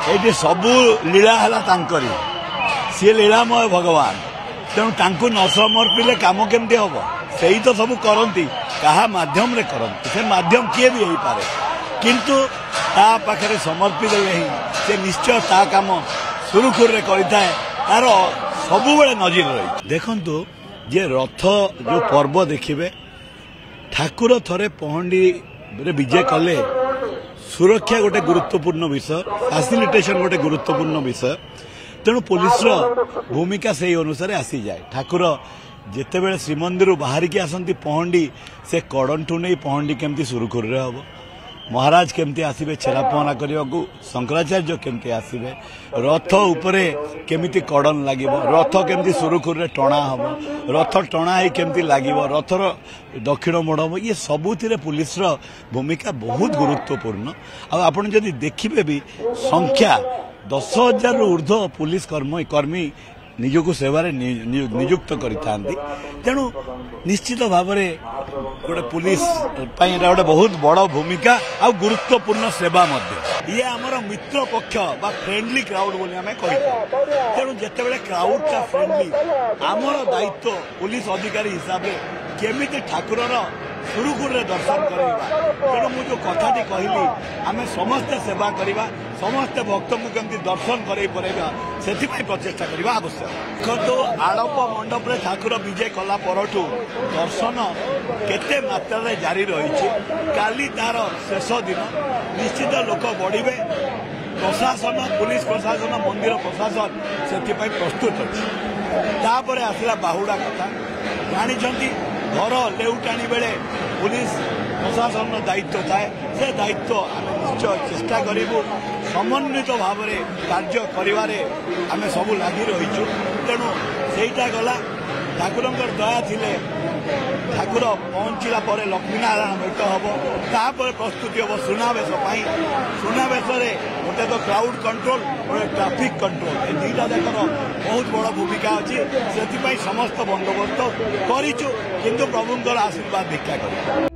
ये सबू लीला है सी लीलामय भगवान तेणु तांको न समर्पिले काम केमती हम से तो सब करती क्या माध्यम रे करती से माध्यम किए भी हो पारे किंतु ता पाखे समर्पित ही से निश्चय ता काम सुरुखुर रे करिथाए तार सबु बेले नजर रही देखंतु जे रथ जो पर्व देखिबे ठाकुर थरे पहंडी रे विजय कले सुरक्षा गोटे गुरुत्वपूर्ण विषय फैसिलिटेशन गोटे गुरुत्वपूर्ण विषय तेणु पुलिस भूमिका से अनुसार आसी जाए ठाकुर जितेबले श्रीमंदिर बाहर की आसती पहंडी से कड़ंठू नहीं पहंडी केमती सुरुखुर रे हम महाराज केमती आसबे छेरा पहरा करने को शंकराचार्य केमती आसबे रथ उपरे केमिति कड़न लगे रथ केमती सुरुखुर रे टणा हम रथ टणा ही केमती लगे रथर दक्षिण मोड़ हम ये सबुथिरे पुलिस भूमिका बहुत गुरुत्वपूर्ण आपन जदि देखिबे भी संख्या 10,000 रु ऊर्ध्व पुलिस कर्मी निजको सेवारे नियुक्त करिथांती तेणु निश्चित भाव गोटे पुलिस गोटे बहुत बड़ भूमिका आ गुरुत्वपूर्ण सेवा ये आमर मित्र पक्ष बा फ्रेंडली क्राउड बोली आम कही तेणु जितेबाला क्राउडटा फ्रेंडली आमर दायित्व पुलिस अधिकारी हिसाब से केमिति ठाकुर सुरुखुर दर्शन करवा तेणु मुझे कथाटी कहली आम समस्ते सेवा करवा समस्ते भक्त को केमती दर्शन करवा से प्रचेषा करवा आवश्यक देखो आड़प मंडप रे ठाकुर विजय कला परठू दर्शन केते मात्रा जारी रही काली तार शेष दिन निश्चित लोक बढ़े प्रशासन पुलिस प्रशासन मंदिर प्रशासन से प्रस्तुत अच्छी आसला बाहुड़ा कथा जानी घर लेउटाणी बेले पुलिस प्रशासन दायित्व थाए से दायित्व आम निश्चय चेष्टा करूँ समन्वित भाव में कार्य करें सब लगी रहीचु तेणु सेटा गला ठाकुर दया थिले ठाकुर पहुंचला पर लक्ष्मीनारायण भेट हम तापर प्रस्तुति हम सुनावेश सुनावेश गोटे तो क्राउड कंट्रोल गोटे ट्राफिक कंट्रोल ये दुईटा जाकर बहुत बड़ भूमिका अच्छी से समस्त बंदोबस्त करूँ किंतु प्रभुंर आशीर्वाद भिक्षा कर।